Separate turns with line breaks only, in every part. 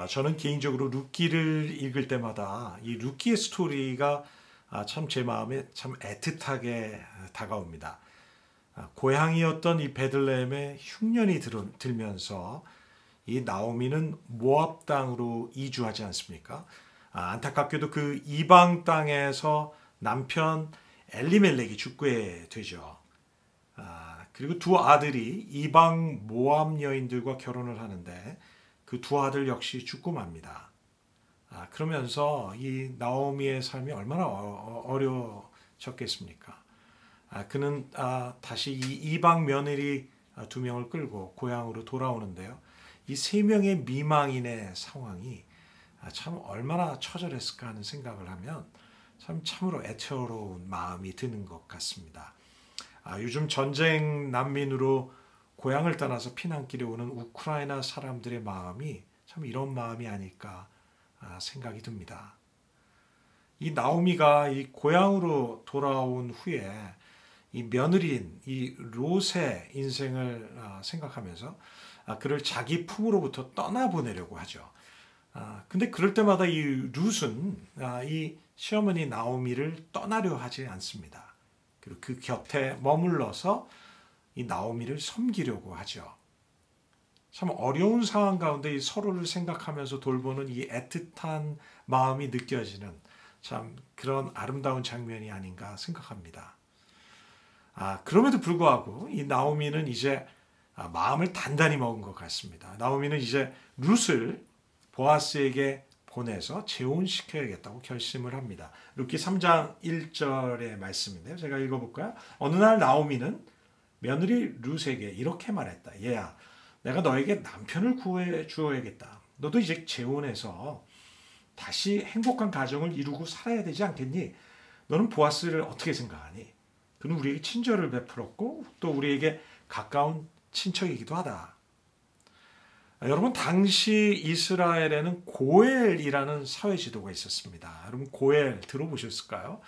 저는 개인적으로 룻기를 읽을 때마다 이 룻기의 스토리가 참 제 마음에 참 애틋하게 다가옵니다. 고향이었던 이 베들레헴에 흉년이 들면서 이 나오미는 모압 땅으로 이주하지 않습니까? 안타깝게도 그 이방 땅에서 남편 엘리멜렉이 죽게 되죠. 그리고 두 아들이 이방 모압 여인들과 결혼을 하는데 그 두 아들 역시 죽고 맙니다. 그러면서 이 나오미의 삶이 얼마나 어려졌겠습니까? 그는 다시 이 이방 며느리 두 명을 끌고 고향으로 돌아오는데요. 이 세 명의 미망인의 상황이 참 얼마나 처절했을까 하는 생각을 하면 참으로 애처로운 마음이 드는 것 같습니다. 요즘 전쟁 난민으로 고향을 떠나서 피난길에 오는 우크라이나 사람들의 마음이 참 이런 마음이 아닐까 생각이 듭니다. 이 나오미가 이 고향으로 돌아온 후에 이 며느리인 이 롯의 인생을 생각하면서 그를 자기 품으로부터 떠나보내려고 하죠. 근데 그럴 때마다 이 룻은 이 시어머니 나오미를 떠나려 하지 않습니다. 그리고 그 곁에 머물러서 이 나오미를 섬기려고 하죠. 참 어려운 상황 가운데 이 서로를 생각하면서 돌보는 이 애틋한 마음이 느껴지는 참 그런 아름다운 장면이 아닌가 생각합니다. 그럼에도 불구하고 이 나오미는 이제 마음을 단단히 먹은 것 같습니다. 나오미는 이제 룻을 보아스에게 보내서 재혼시켜야겠다고 결심을 합니다. 룻기 3장 1절의 말씀인데요. 제가 읽어볼까요? 어느 날 나오미는 며느리 룻에게 이렇게 말했다. 얘야, 내가 너에게 남편을 구해 주어야겠다. 너도 이제 재혼해서 다시 행복한 가정을 이루고 살아야 되지 않겠니? 너는 보아스를 어떻게 생각하니? 그는 우리에게 친절을 베풀었고 또 우리에게 가까운 친척이기도 하다. 여러분, 당시 이스라엘에는 고엘이라는 사회 지도가 있었습니다. 여러분, 고엘 들어보셨을까요?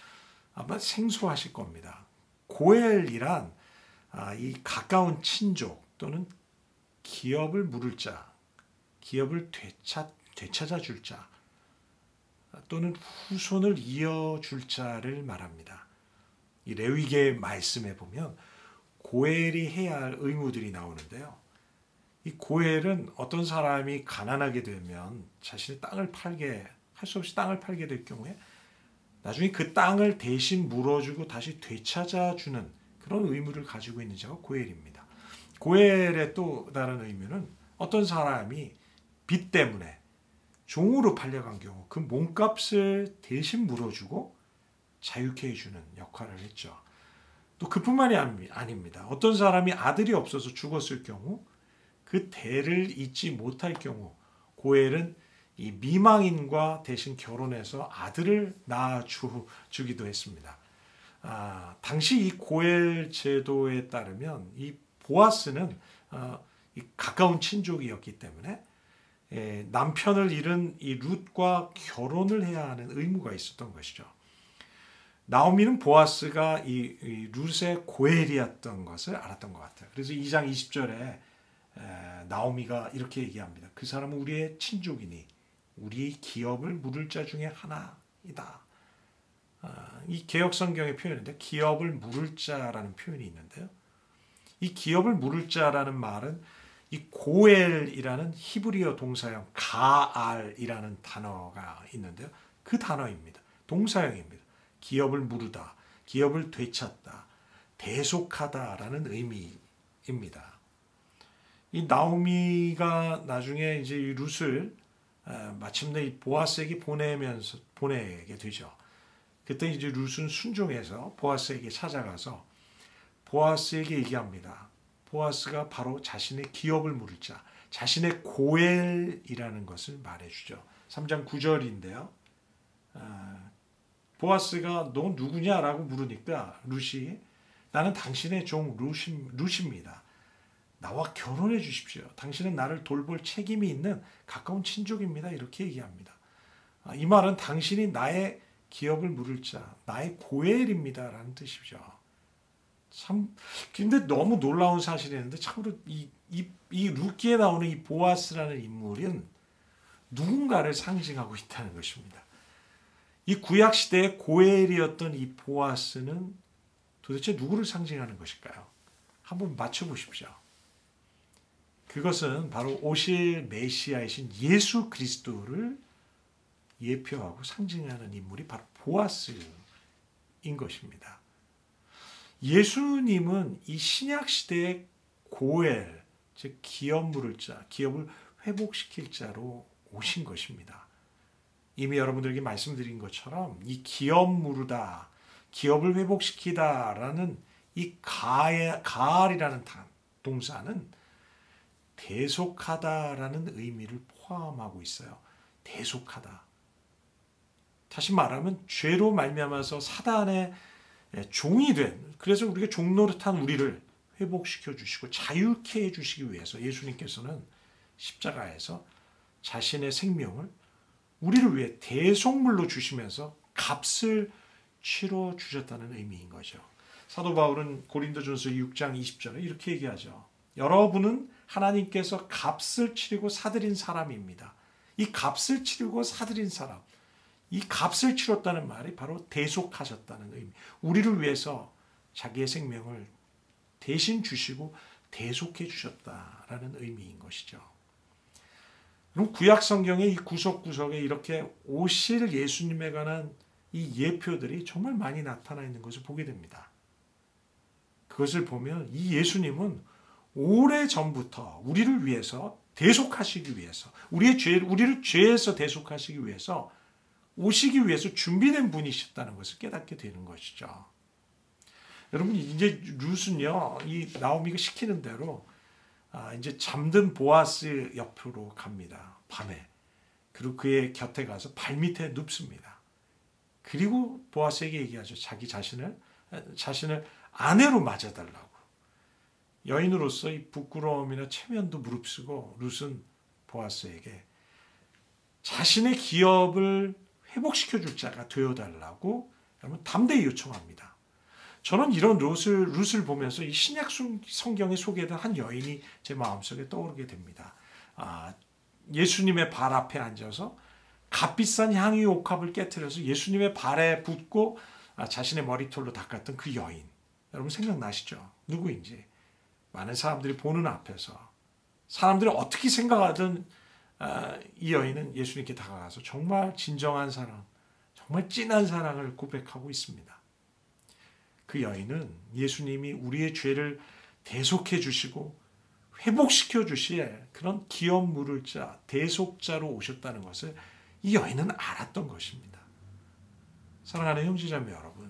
아마 생소하실 겁니다. 고엘이란 이 가까운 친족 또는 기업을 물을 자, 기업을 되찾아 줄 자, 또는 후손을 이어줄 자를 말합니다. 이 레위기의 말씀에 보면 고엘이 해야 할 의무들이 나오는데요. 이 고엘은 어떤 사람이 가난하게 되면 자신의 땅을 팔게 할 수 없이 땅을 팔게 될 경우에 나중에 그 땅을 대신 물어주고 다시 되찾아주는 그런 의무를 가지고 있는 자가 고엘입니다. 고엘의 또 다른 의미는 어떤 사람이 빚 때문에 종으로 팔려간 경우 그 몸값을 대신 물어주고 자유케 해주는 역할을 했죠. 또 그뿐만이 아닙니다. 어떤 사람이 아들이 없어서 죽었을 경우 그 대를 잇지 못할 경우 고엘은 이 미망인과 대신 결혼해서 아들을 낳아주기도 했습니다. 당시 이 고엘 제도에 따르면 이 보아스는 이 가까운 친족이었기 때문에 남편을 잃은 이 룻과 결혼을 해야 하는 의무가 있었던 것이죠. 나오미는 보아스가 이 룻의 고엘이었던 것을 알았던 것 같아요. 그래서 2장 20절에 나오미가 이렇게 얘기합니다. 그 사람은 우리의 친족이니 우리 기업을 물을 자 중에 하나이다. 이 개역성경의 표현인데 기업을 물을 자라는 표현이 있는데요. 이 기업을 물을 자라는 말은 이 고엘이라는 히브리어 동사형 가알이라는 단어가 있는데요. 그 단어입니다. 동사형입니다. 기업을 물으다, 기업을 되찾다, 대속하다라는 의미입니다. 이 나오미가 나중에 이제 이 룻을 마침내 이 보아스에게 보내게 되죠. 그때 이제 룻은 순종해서 보아스에게 찾아가서 보아스에게 얘기합니다. 보아스가 바로 자신의 기업을 물을 자, 자신의 고엘이라는 것을 말해주죠. 3장 9절인데요. 보아스가 너 누구냐라고 물으니까 룻이 나는 당신의 종 룻입니다. 나와 결혼해 주십시오. 당신은 나를 돌볼 책임이 있는 가까운 친족입니다. 이렇게 얘기합니다. 이 말은 당신이 나의 기업을 물을 자, 나의 고엘입니다. 라는 뜻이죠. 참, 근데 너무 놀라운 사실이었는데 참으로 이 룻기에 나오는 이 보아스라는 인물은 누군가를 상징하고 있다는 것입니다. 이 구약 시대의 고엘이었던 이 보아스는 도대체 누구를 상징하는 것일까요? 한번 맞춰보십시오. 그것은 바로 오실 메시아이신 예수 그리스도를 예표하고 상징하는 인물이 바로 보아스인 것입니다. 예수님은 이 신약 시대의 고엘, 즉 기업 물을 자, 기업을 회복시킬 자로 오신 것입니다. 이미 여러분들에게 말씀드린 것처럼 이 기업 무르다, 기업을 회복시키다라는 이 가알이라는 동사는 대속하다라는 의미를 포함하고 있어요. 대속하다. 다시 말하면 죄로 말미암아서 사단의 종이 된, 그래서 우리가 종 노릇한 우리를 회복시켜 주시고 자유케 해 주시기 위해서 예수님께서는 십자가에서 자신의 생명을 우리를 위해 대속물로 주시면서 값을 치러 주셨다는 의미인 거죠. 사도 바울은 고린도전서 6장 20절에 이렇게 얘기하죠. 여러분은 하나님께서 값을 치르고 사들인 사람입니다. 이 값을 치르고 사들인 사람, 이 값을 치렀다는 말이 바로 대속하셨다는 의미. 우리를 위해서 자기의 생명을 대신 주시고 대속해 주셨다라는 의미인 것이죠. 그럼 구약 성경의 이 구석구석에 이렇게 오실 예수님에 관한 이 예표들이 정말 많이 나타나 있는 것을 보게 됩니다. 그것을 보면 이 예수님은 오래전부터 우리를 위해서 대속하시기 위해서, 우리를 죄에서 대속하시기 위해서 오시기 위해서 준비된 분이셨다는 것을 깨닫게 되는 것이죠. 여러분, 이제 룻은요, 이 나오미가 시키는 대로 이제 잠든 보아스 옆으로 갑니다. 밤에. 그리고 그의 곁에 가서 발밑에 눕습니다. 그리고 보아스에게 얘기하죠. 자기 자신을 아내로 맞아달라고. 여인으로서 이 부끄러움이나 체면도 무릅쓰고 룻은 보아스에게 자신의 기업을 회복시켜 줄 자가 되어달라고 여러분 담대히 요청합니다. 저는 이런 룻을 보면서 이 신약 성경에 소개된 한 여인이 제 마음속에 떠오르게 됩니다. 예수님의 발 앞에 앉아서 값비싼 향유 옥합을 깨트려서 예수님의 발에 붓고 자신의 머리털로 닦았던 그 여인. 여러분 생각나시죠? 누구인지. 많은 사람들이 보는 앞에서 사람들이 어떻게 생각하든 이 여인은 예수님께 다가가서 정말 진정한 사랑, 정말 진한 사랑을 고백하고 있습니다. 그 여인은 예수님이 우리의 죄를 대속해 주시고 회복시켜 주실 그런 기업 물을 자, 대속자로 오셨다는 것을 이 여인은 알았던 것입니다. 사랑하는 형제자매 여러분,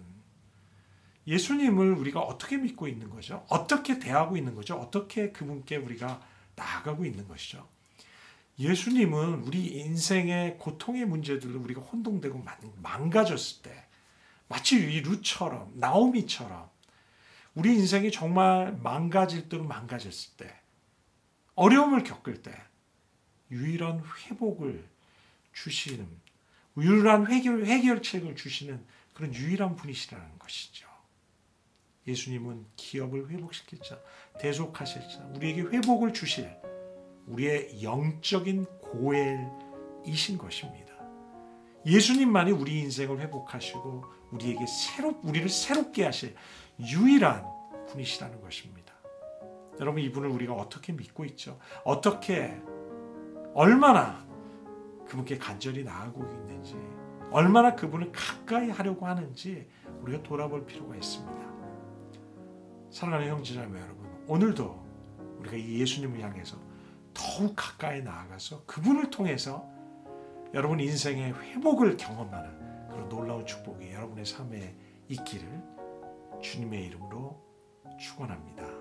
예수님을 우리가 어떻게 믿고 있는 거죠? 어떻게 대하고 있는 거죠? 어떻게 그분께 우리가 나아가고 있는 것이죠? 예수님은 우리 인생의 고통의 문제들로 우리가 혼동되고 망가졌을 때 마치 이 룻처럼 나오미처럼 우리 인생이 정말 망가질 대로 망가졌을 때 어려움을 겪을 때 유일한 회복을 주시는 유일한 해결책을 주시는 그런 유일한 분이시라는 것이죠. 예수님은 기업을 회복시킬 자, 대속하실 자, 우리에게 회복을 주실 우리의 영적인 고엘이신 것입니다. 예수님만이 우리 인생을 회복하시고 우리를 새롭게 하실 유일한 분이시라는 것입니다. 여러분, 이분을 우리가 어떻게 믿고 있죠? 얼마나 그분께 간절히 나아가고 있는지, 얼마나 그분을 가까이 하려고 하는지 우리가 돌아볼 필요가 있습니다. 사랑하는 형제자매 여러분, 오늘도 우리가 이 예수님을 향해서 더욱 가까이 나아가서 그분을 통해서 여러분 인생의 회복을 경험하는 그런 놀라운 축복이 여러분의 삶에 있기를 주님의 이름으로 축원합니다.